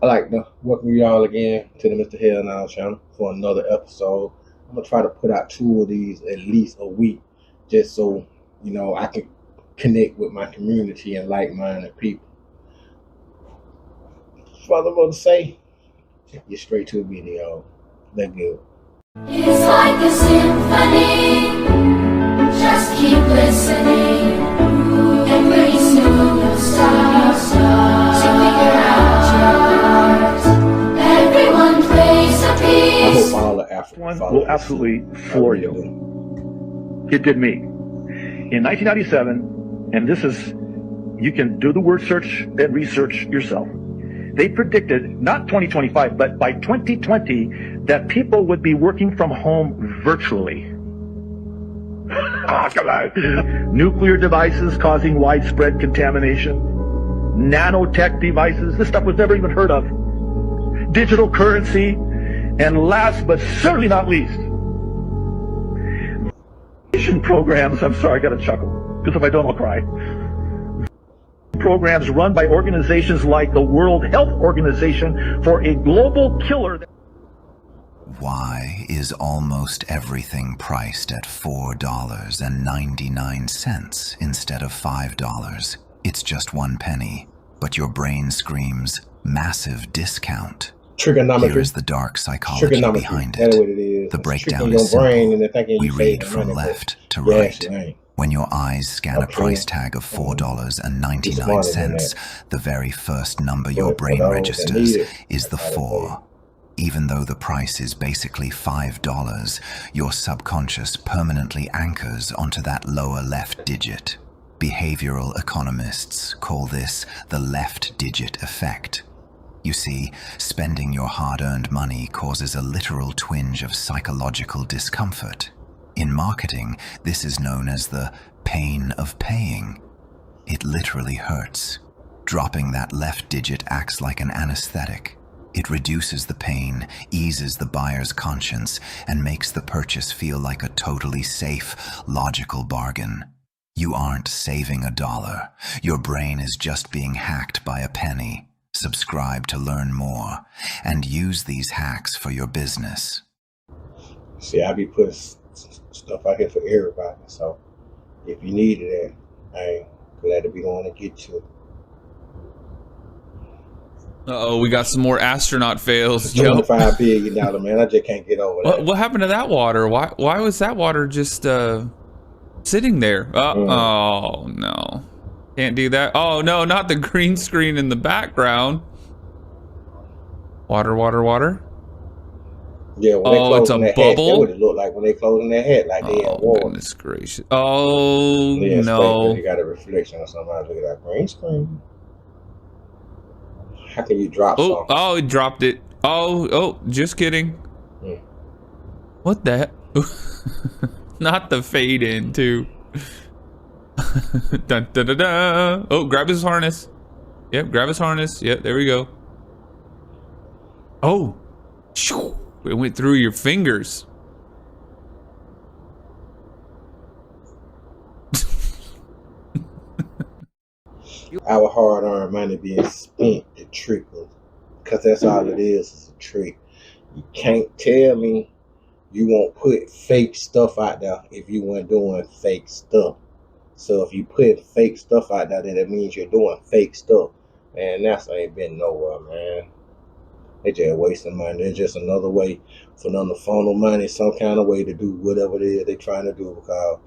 I'd like to welcome you all again to the Mr. Hellnwal channel for another episode. I'm gonna try to put out two of these at least a week, just so I can connect with my community and like-minded people. Further more to say, get straight to the video. Let's go. It's like a symphony. Just keep listening, and pretty soon you'll start to figure out your part. Everyone plays a I piece. hope all the African One followers will absolutely floor you. It did me. In 1997, and this is, you can do the word search and research yourself. They predicted, not 2025, but by 2020, that people would be working from home virtually. Come on. Nuclear devices causing widespread contamination. Nanotech devices, this stuff was never even heard of. Digital currency, and last but certainly not least, programs, I'm sorry, I gotta chuckle, because if I don't, I'll cry. Programs run by organizations like the World Health Organization for a global killer. Why is almost everything priced at $4.99 instead of $5? It's just 1 penny, but your brain screams, massive discount. Trigonometry. Here is the dark psychology behind it. What it is. The It's breakdown your is brain simple. and thinking We you read saving from money, left to but right. you ain't. When your eyes scan a Okay. price tag of $4.99, the very first number your But for brain those that registers need it, is the that's how they 4. Even though the price is basically $5, your subconscious permanently anchors onto that lower left digit. Behavioral economists call this the left digit effect. You see, spending your hard-earned money causes a literal twinge of psychological discomfort. In marketing, this is known as the pain of paying. It literally hurts. Dropping that left digit acts like an anesthetic. It reduces the pain, eases the buyer's conscience, and makes the purchase feel like a totally safe, logical bargain. You aren't saving $1. Your brain is just being hacked by a penny. Subscribe to learn more, and use these hacks for your business. See, I be putting stuff out here for everybody. So if you needed it, I'm glad to be the one to get you. Uh-oh, we got some more astronaut fails, Joe. $25 billion, man. I just can't get over that. What happened to that water? Why was that water just sitting there? Oh no. Can't do that. Oh no, not the green screen in the background. Water, water, water. Yeah, when they Oh, it's a their bubble. Hat, that would it look like when they closing their head, like they had water. Goodness gracious. Oh Yeah, no. you got a reflection or something. Look at that green screen. How can you drop something? Oh, it dropped it. Oh, just kidding. What the heck? Not the fade in too. Dun, dun, dun, dun. Oh, grab his harness. Yep, grab his harness. Yep, there we go. Oh, it went through your fingers. Our hard-earned money being spent to trick us, because that's all it is a trick. You can't tell me you won't put fake stuff out there if you weren't doing fake stuff. So if you put fake stuff out there, then that means you're doing fake stuff. Man, that's ain't been nowhere, man. They just wasting money. It's just another way for them to funnel money, some kind of way to do whatever it is they trying to do, because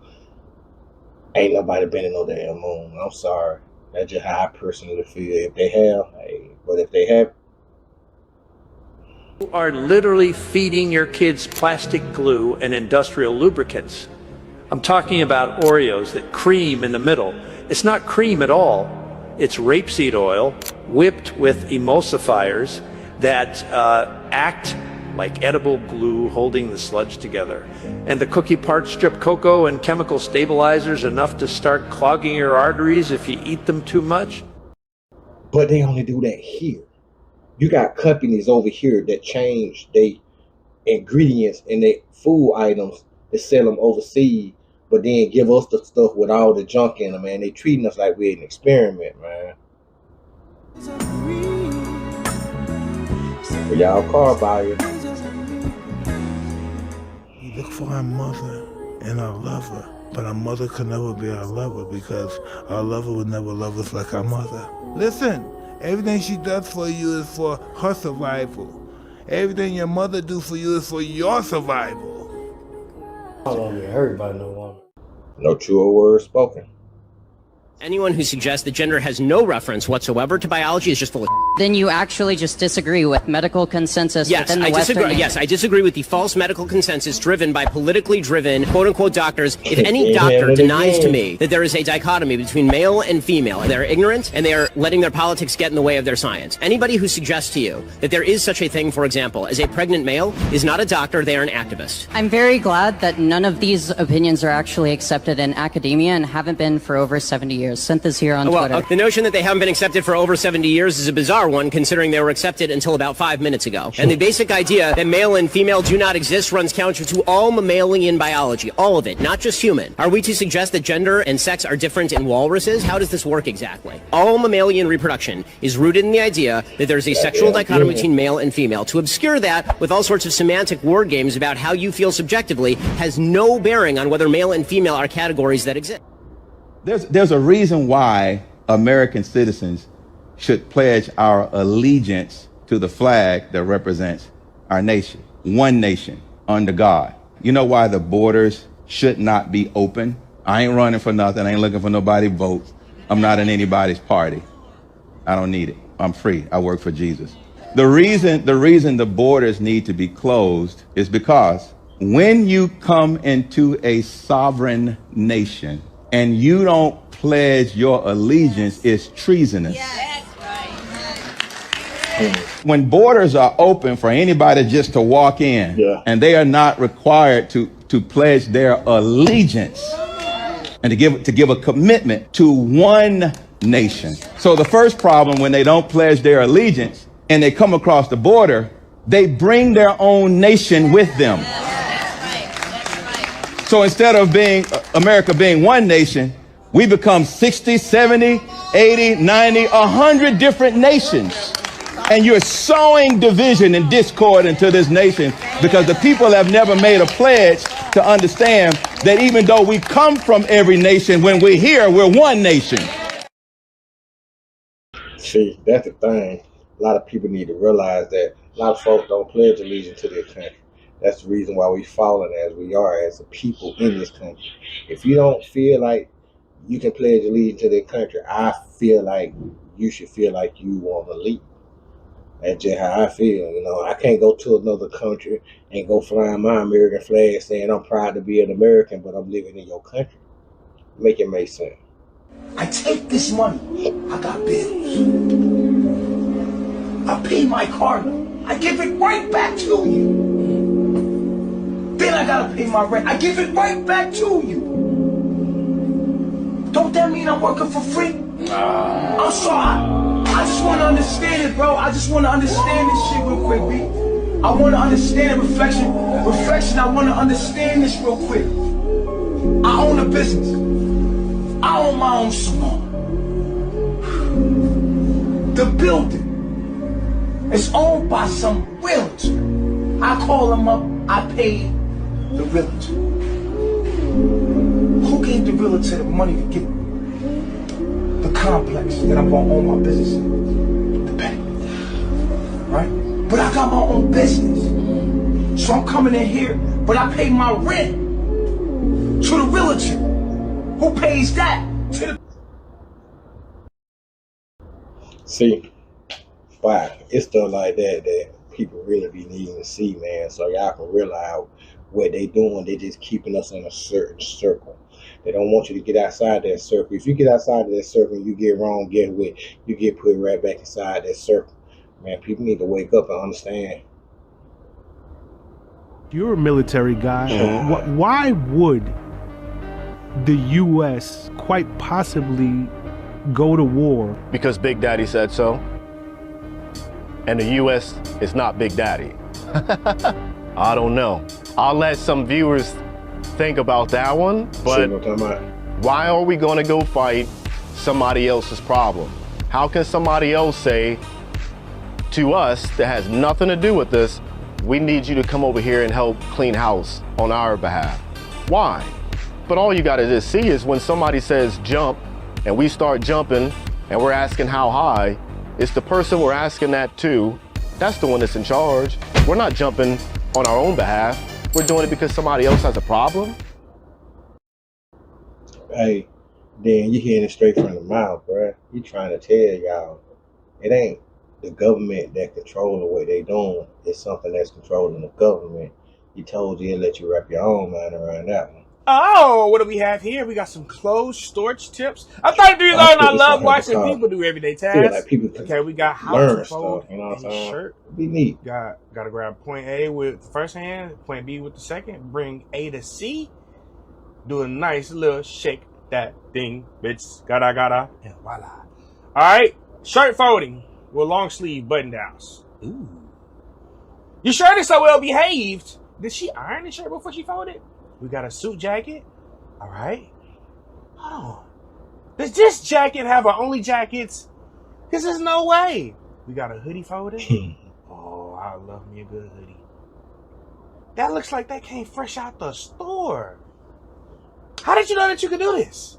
ain't nobody been in no damn moon. I'm sorry. That's just how I personally feel. If they have, hey, but if they have, you are literally feeding your kids plastic glue and industrial lubricants. I'm talking about Oreos, that cream in the middle. It's not cream at all. It's rapeseed oil whipped with emulsifiers that act like edible glue holding the sludge together. And the cookie parts strip cocoa and chemical stabilizers enough to start clogging your arteries if you eat them too much. but they only do that here. You got companies over here that change their ingredients in their food items to sell them overseas, but then give us the stuff with all the junk in them, man. They treating us like we're an experiment, man. For y'all car buyers. We look for our mother and our lover, but our mother could never be our lover because our lover would never love us like our mother. Listen, everything she does for you is for her survival. Everything your mother do for you is for your survival. I don't want to be hurt by no woman. No truer words spoken. Anyone who suggests that gender has no reference whatsoever to biology is just full of Then you actually just disagree with medical consensus within the Western nation. Yes, I disagree with the false medical consensus driven by politically driven, quote-unquote, doctors. If any doctor denies to me that there is a dichotomy between male and female, they're ignorant and they are letting their politics get in the way of their science. Anybody who suggests to you that there is such a thing, for example, as a pregnant male is not a doctor, they are an activist. I'm very glad that none of these opinions are actually accepted in academia and haven't been for over 70 years. Sent this here on Twitter. The notion that they haven't been accepted for over 70 years is a bizarre one, considering they were accepted until about 5 minutes ago. And the basic idea that male and female do not exist runs counter to all mammalian biology, all of it, not just human. Are we to suggest that gender and sex are different in walruses? How does this work exactly? All mammalian reproduction is rooted in the idea that there's a sexual dichotomy between male and female. To obscure that with all sorts of semantic word games about how you feel subjectively has no bearing on whether male and female are categories that exist. There's a reason why American citizens should pledge our allegiance to the flag that represents our nation. One nation under God. You know why the borders should not be open? I ain't running for nothing. I ain't looking for nobody's vote. I'm not in anybody's party. I don't need it. I'm free. I work for Jesus. The reason the borders need to be closed is because when you come into a sovereign nation, and you don't pledge your allegiance, is treasonous. Yes. When borders are open for anybody just to walk in, and they are not required to pledge their allegiance and to give a commitment to one nation. So the first problem, when they don't pledge their allegiance and they come across the border, they bring their own nation with them. So instead of America being one nation, we become 60, 70, 80, 90, 100 different nations. And you're sowing division and discord into this nation because the people have never made a pledge to understand that even though we come from every nation, when we're here, we're one nation. See, that's the thing. A lot of people need to realize that a lot of folks don't pledge allegiance to their country. That's the reason why we're falling as we are as a people in this country. If you don't feel like you can pledge allegiance to their country, I feel like you should feel like you want to leave. That's just how I feel. You know, I can't go to another country and go flying my American flag saying I'm proud to be an American, but I'm living in your country. Make it make sense. I take this money. I got bills. I pay my car note. I give it right back to you. Then I gotta pay my rent. I give it right back to you. Don't that mean I'm working for free? I'm sorry. I just want to understand it, bro. I just want to understand this shit real quick, B. I want to understand reflection. I want to understand this real quick. I own a business. I own my own salon. The building is owned by some realtor. I call him up. I pay the realtor. Who gave the realtor the money to get the complex that I'm gonna own my business in? The bank. Right? But I got my own business. So I'm coming in here, but I pay my rent to the realtor. Who pays that to the... See, wow, it's stuff like that that people really be needing to see, man, so y'all can realize what they doing. They just keeping us in a certain circle. They don't want you to get outside that circle. If you get outside of that circle and you get wrong, get what, you get put right back inside that circle. Man, people need to wake up and understand. You're a military guy. Why would the U.S. quite possibly go to war? Because Big Daddy said so. And the U.S. is not Big Daddy. I don't know. I'll let some viewers think about that one, but why are we going to go fight somebody else's problem? How can somebody else say to us that has nothing to do with this, we need you to come over here and help clean house on our behalf. Why? But all you gotta just see is when somebody says jump and we start jumping and we're asking how high, it's the person we're asking that to, that's the one that's in charge. We're not jumping on our own behalf. We're doing it because somebody else has a problem. Hey, then you hearing it straight from the mouth, bruh. He trying to tell y'all, it ain't the government that controlling what they doing. It's something that's controlling the government. He told you, he'll let you wrap your own mind around that one. Oh, what do we have here? We got some clothes storage tips. I thought you learned I love watching people do everyday tasks. Like people okay, we got how to fold stuff, you know what I'm saying? shirt. Be neat. Gotta grab point A with the first hand, point B with the second. Bring A to C. Do a nice little shake that thing, bitch. Gotta, and voila. All right, shirt folding with long sleeve button downs. Ooh. Your shirt is so well behaved. Did she iron the shirt before she folded? We got a suit jacket. All right. Hold on. Does this jacket have our only jackets? Because there's no way. We got a hoodie folded. Oh, I love me a good hoodie. That looks like that came fresh out the store. How did you know that you could do this?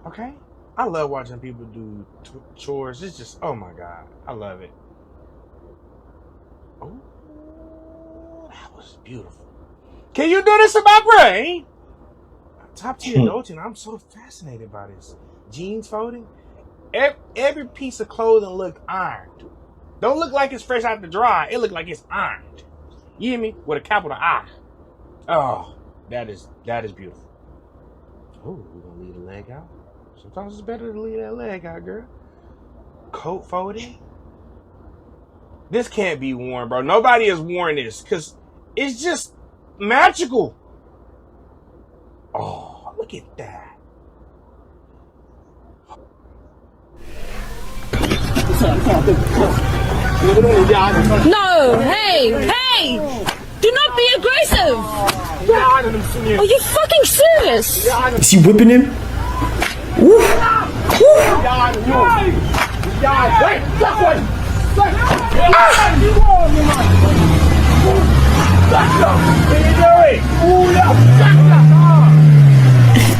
Okay. I love watching people do chores. It's just, oh my God. I love it. Oh, that was beautiful. Can you do this in my brain? Top tier adulting. I'm so fascinated by this. Jeans folding. Every piece of clothing look ironed. Don't look like it's fresh out the dry. It look like it's ironed. You hear me? With a capital I. Oh, that is beautiful. Oh, we're gonna leave the leg out. Sometimes it's better to leave that leg out, girl. Coat folding. This can't be worn, bro. Nobody has worn this because it's just magical. Oh, look at that. No, hey! Do not be aggressive! Are you fucking serious? Is he whipping him? Woo!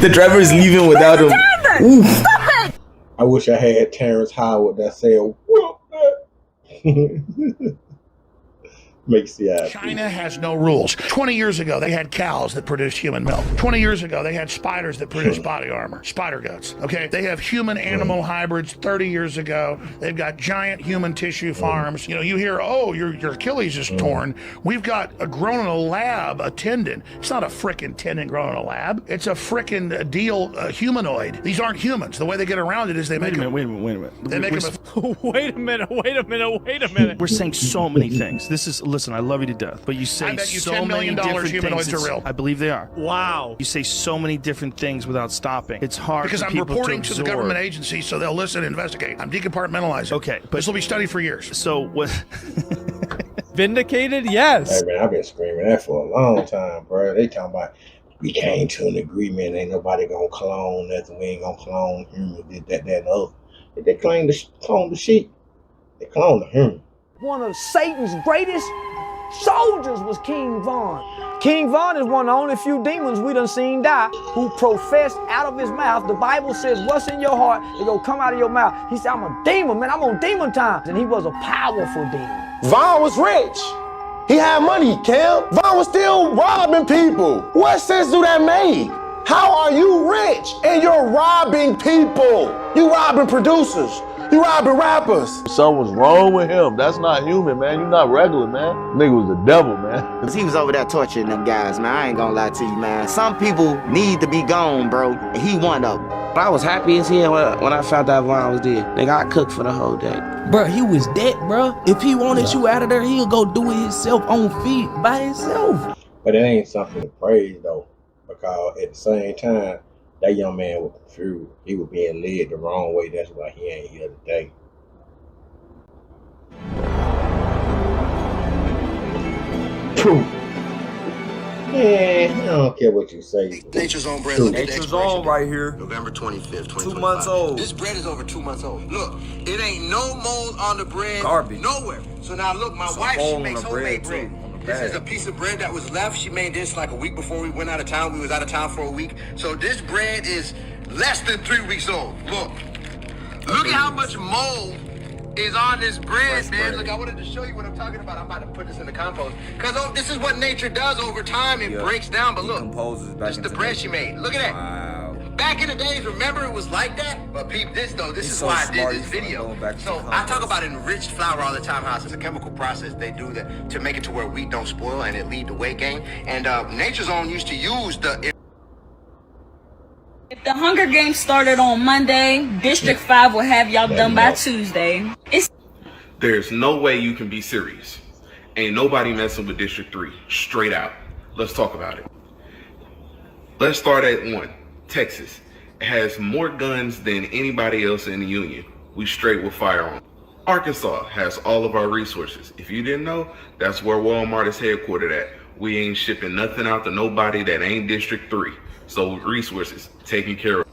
The driver is leaving without him. Stop it! I wish I had Terrence Howard that said, whoop that. Makes the eye. China has no rules. 20 years ago, they had cows that produced human milk. 20 years ago, they had spiders that produced body armor, spider guts. Okay, they have human-animal hybrids. 30 years ago, they've got giant human tissue farms. You know, you hear, oh, your Achilles is torn. We've got a grown in a lab, a tendon. It's not a frickin' tendon grown in a lab. It's a frickin' deal, humanoid. These aren't humans. The way they get around it is they make them. Wait a minute. They make them. Wait a minute. We're saying so many things. This is. Listen, I love you to death, but you say I bet you so $10 million many different humanoids things. are real. I believe they are. Wow. You say so many different things without stopping. It's hard Because for I'm people reporting to to the absorb. government agency, so they'll listen and investigate. I'm decompartmentalizing. Okay, but this will be studied for years. So what? Vindicated? Yes. Hey man, I've been screaming that for a long time, bro. They talking about we came to an agreement. Ain't nobody gonna clone nothing. We ain't gonna clone humans. Did that, and the other. They claim to clone the sheep. They clone the human. One of Satan's greatest soldiers was King Von. King Von is one of the only few demons we done seen die who professed out of his mouth. The Bible says, what's in your heart, it go come out of your mouth. He said, I'm a demon, man. I'm on demon time. And he was a powerful demon. Von was rich. He had money, Cam. Von was still robbing people. What sense do that make? How are you rich and you're robbing people? You robbing producers. You robbing rappers. Something's wrong with him. That's not human, man. You're not regular, man. Nigga was the devil, man. He was over there torturing them guys, man. I ain't gonna lie to you, man. Some people need to be gone, bro. He one of them. I was happy as hell when I found out Von was dead. Nigga, I cooked for the whole day. Bro, he was dead, bro. If he wanted you out of there, he'll go do it himself on feet by himself. But it ain't something to praise, though. Because at the same time, that young man was confused. He was being led the wrong way. That's why he ain't here today. True. Yeah, don't care what you say. Nature's Own bread. True. Look at the Nature's expiration Own right date. here. November 25th, 2025. 2 months old. This bread is over 2 months old. Look, it ain't no mold on the bread. Garbage. Nowhere. So now look, my It's a wife, hole she on makes the homemade bread, bread. too, on the This is bag. a piece of bread that was left. She made this like a week before we went out of town. We was out of town for a week. So this bread is less than 3 weeks old. Look. Look at how much mold is on this bread, man. Look, I wanted to show you what I'm talking about. I'm about to put this in the compost. Because this is what nature does over time. It breaks down. But look, this is the bread she made. Look at that. Wow. Back in the days, remember it was like that? But peep this, though. This is so why I smart, did this he's video. going back to So the I talk compost. about enriched flour all the time, how it's a chemical process they do that to make it to where wheat don't spoil and it lead to weight gain. And Nature's Own used to use the... If the Hunger Games started on Monday, District 5 will have y'all done by Tuesday. There's no way you can be serious. Ain't nobody messing with District 3. Straight out. Let's talk about it. Let's start at 1. Texas. It has more guns than anybody else in the union. We straight with firearms. Arkansas has all of our resources. If you didn't know, that's where Walmart is headquartered at. We ain't shipping nothing out to nobody that ain't District 3. So resources taken care of.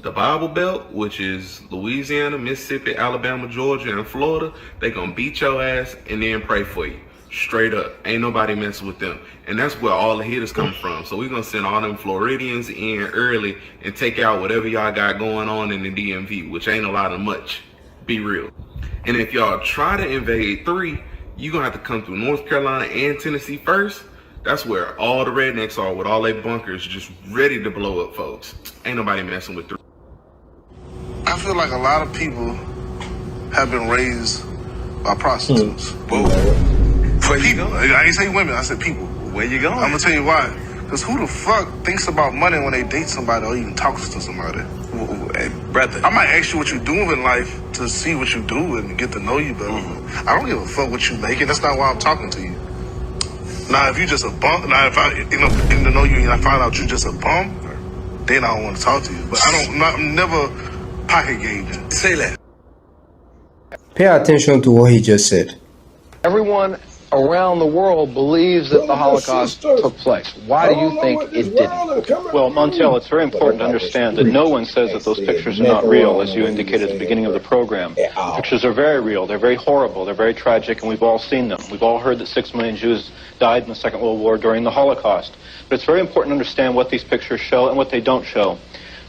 The Bible Belt, which is Louisiana, Mississippi, Alabama, Georgia, and Florida, they gonna beat your ass and then pray for you. Straight up. Ain't nobody messing with them. And that's where all the hitters come from. So we're gonna send all them Floridians in early and take out whatever y'all got going on in the DMV, which ain't a lot of much. Be real. And if y'all try to invade 3, you're gonna have to come through North Carolina and Tennessee first. That's where all the rednecks are with all their bunkers just ready to blow up folks. Ain't nobody messing with 3. I feel like a lot of people have been raised by prostitutes. For people. I ain't say women, I said people. Where you going? I'm gonna tell you why. Because who the fuck thinks about money when they date somebody or even talks to somebody? Hey, brother. I might ask you what you do in life to see what you do and get to know you better. I don't give a fuck what you making. That's not why I'm talking to you. Now, if you just a bum, now if I, getting to know you and I find out you just a bum, then I don't want to talk to you. But I'm never pocket gauging. Say that. Pay attention to what he just said. Everyone around the world believes that the Holocaust took place. Why do you think it didn't? Well, Montel, it's very important to understand that no one says that those pictures are not real, as you indicated at the beginning of the program. The pictures are very real. They're very horrible. They're very tragic, and we've all seen them. We've all heard that 6 million Jews died in the Second World War during the Holocaust. But it's very important to understand what these pictures show and what they don't show.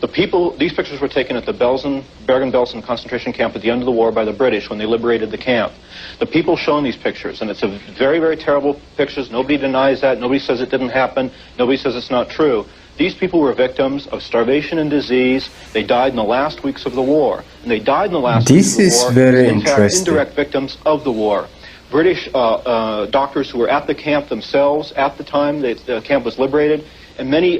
These pictures were taken at the Bergen-Belsen concentration camp at the end of the war by the British when they liberated the camp. The people shown these pictures, and it's a very, very terrible pictures. Nobody denies that. Nobody says it didn't happen. Nobody says it's not true. These people were victims of starvation and disease. They died in the last weeks of the war. And they died in the last weeks of the war. This is very in fact, interesting. indirect victims of the war. British doctors who were at the camp themselves at the time the camp was liberated, and many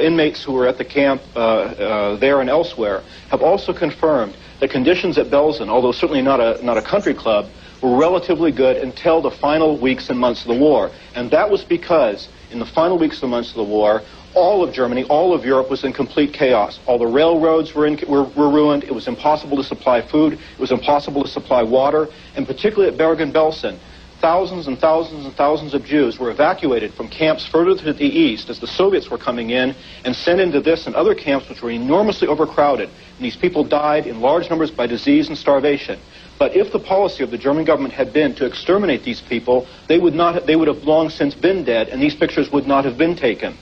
inmates who were at the camp there and elsewhere have also confirmed that conditions at Belsen, although certainly not a country club, were relatively good until the final weeks and months of the war. And that was because in the final weeks and months of the war, all of Germany, all of Europe was in complete chaos. All the railroads were ruined. It was impossible to supply food. It was impossible to supply water. And particularly at Bergen-Belsen, thousands and thousands and thousands of Jews were evacuated from camps further to the east as the Soviets were coming in and sent into this and other camps which were enormously overcrowded. And these people died in large numbers by disease and starvation. But if the policy of the German government had been to exterminate these people, they would have long since been dead, and these pictures would not have been taken.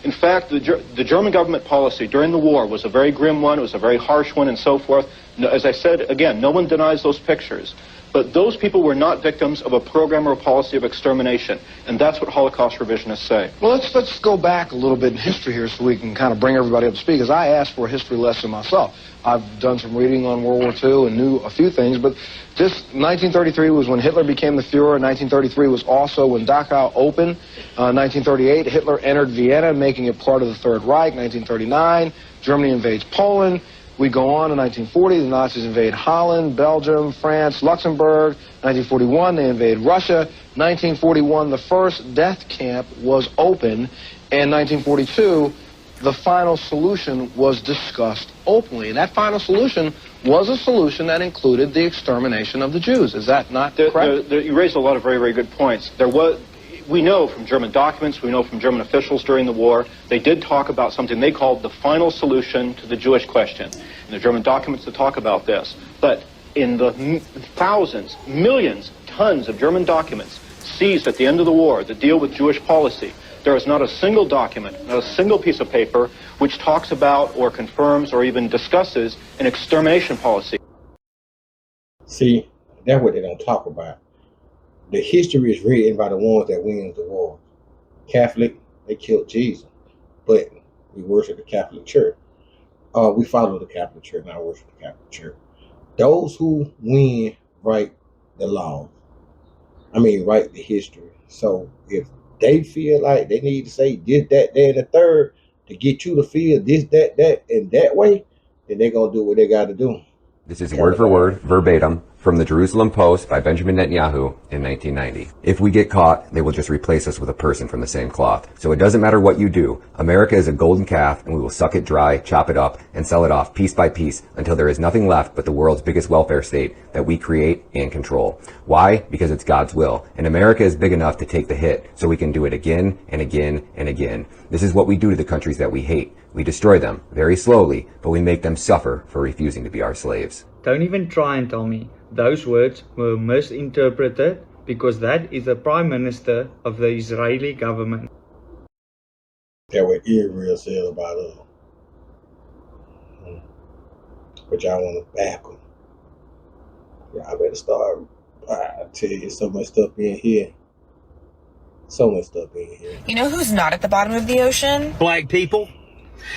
In fact, the German government policy during the war was a very grim one, it was a very harsh one, and so forth. As I said, again, no one denies those pictures. But those people were not victims of a program or a policy of extermination, and that's what Holocaust revisionists say. Well, let's go back a little bit in history here so we can kind of bring everybody up to speed, because I asked for a history lesson myself. I've done some reading on World War II and knew a few things, but this 1933 was when Hitler became the Fuhrer. 1933 was also when Dachau opened. 1938, Hitler entered Vienna, making it part of the Third Reich. 1939, Germany invades Poland. We go on in 1940, the Nazis invade Holland, Belgium, France, Luxembourg. 1941, they invade Russia. 1941, the first death camp was opened. And 1942, the final solution was discussed openly. And that final solution was a solution that included the extermination of the Jews. Is that not correct? You raised a lot of very, very good points. we know from German documents, we know from German officials during the war, they did talk about something they called the final solution to the Jewish question. And the German documents that talk about this. But in the thousands, millions, tons of German documents seized at the end of the war that deal with Jewish policy, there is not a single document, not a single piece of paper which talks about or confirms or even discusses an extermination policy. See, that's what they don't talk about. The history is written by the ones that wins the war. Catholic, they killed Jesus, but we worship the Catholic Church. We follow the Catholic Church, not worship the Catholic Church. Those who win write the law. Write the history. So if they feel like they need to say this, that, and the third to get you to feel this, that, and that way, then they're going to do what they got to do. This is word for word, verbatim, from the Jerusalem Post by Benjamin Netanyahu in 1990. If we get caught, they will just replace us with a person from the same cloth. So it doesn't matter what you do. America is a golden calf, and we will suck it dry, chop it up, and sell it off piece by piece until there is nothing left but the world's biggest welfare state that we create and control. Why? Because it's God's will. And America is big enough to take the hit, so we can do it again and again and again. This is what we do to the countries that we hate. We destroy them, very slowly, but we make them suffer for refusing to be our slaves. Don't even try and tell me those words were misinterpreted, because that is the Prime Minister of the Israeli government. That's what Israel said about us. But y'all want to back them. Y'all better start. I tell you, so much stuff in here. So much stuff in here. You know who's not at the bottom of the ocean? Black people.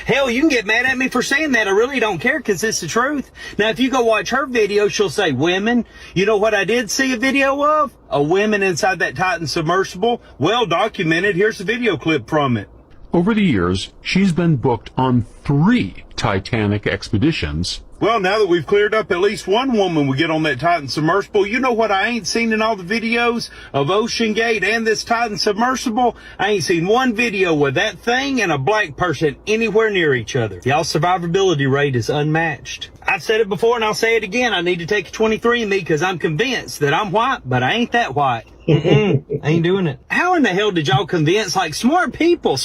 Hell, you can get mad at me for saying that. I really don't care, because it's the truth. Now, if you go watch her video, she'll say women. You know what I did see a video of? A woman inside that Titan submersible. Well documented. Here's a video clip from it. Over the years, she's been booked on 3 Titanic expeditions. Well, now that we've cleared up at least one woman we get on that Titan submersible, you know what I ain't seen in all the videos of Ocean Gate and this Titan submersible? I ain't seen one video with that thing and a black person anywhere near each other. Y'all's survivability rate is unmatched. I've said it before and I'll say it again. I need to take a 23andMe because I'm convinced that I'm white, but I ain't that white. I ain't doing it. How in the hell did y'all convince, smart people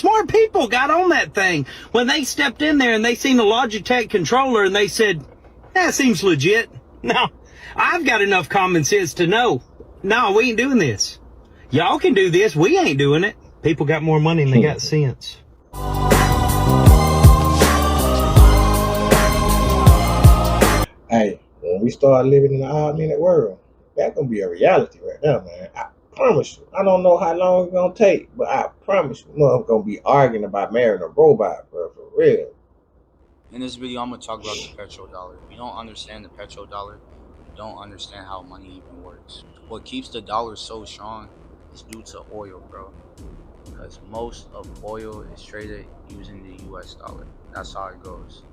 got on that thing when they stepped in there and they seen the Logitech controller and they said, that seems legit. No, I've got enough common sense to know, no, we ain't doing this. Y'all can do this, we ain't doing it. People got more money than they got sense. Hey, when we start living in the odd-minute world, that's going to be a reality right now, man. I promise you. I don't know how long it's going to take, but I promise you, I'm going to be arguing about marrying a robot, bro, for real. In this video, I'm going to talk about the petrodollar. If you don't understand the petrodollar, you don't understand how money even works. What keeps the dollar so strong is due to oil, bro. Because most of oil is traded using the US dollar. That's how it goes.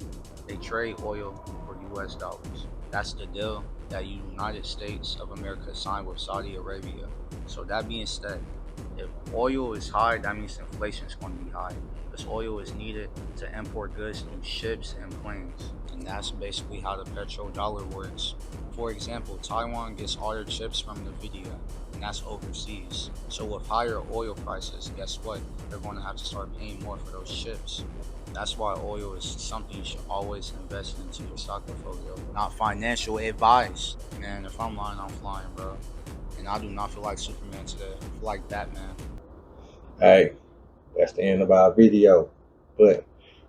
They trade oil for US dollars. That's the deal that the United States of America signed with Saudi Arabia. So that being said, if oil is high, that means inflation is going to be high. Because oil is needed to import goods through ships and planes. And that's basically how the petrodollar works. For example, Taiwan gets all their chips from NVIDIA, and that's overseas. So with higher oil prices, guess what? They're going to have to start paying more for those chips. That's why oil is something you should always invest into your stock portfolio. Not financial advice. Man, if I'm lying, I'm flying, bro. And I do not feel like Superman today. I feel like Batman. Hey, that's the end of our video. But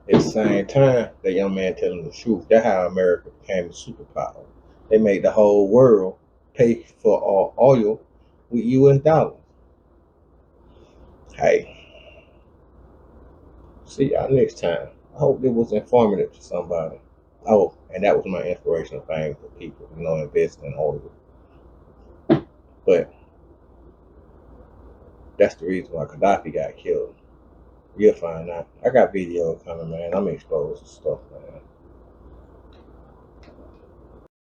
at the same time, that young man telling the truth. That's how America became a superpower. They made the whole world pay for oil with US dollars. Hey. See y'all next time. I hope it was informative to somebody. Oh, and that was my inspirational thing for people, invest in oil. But that's the reason why Gaddafi got killed. You'll find out. I got videos coming, man. I'm exposed to stuff, man.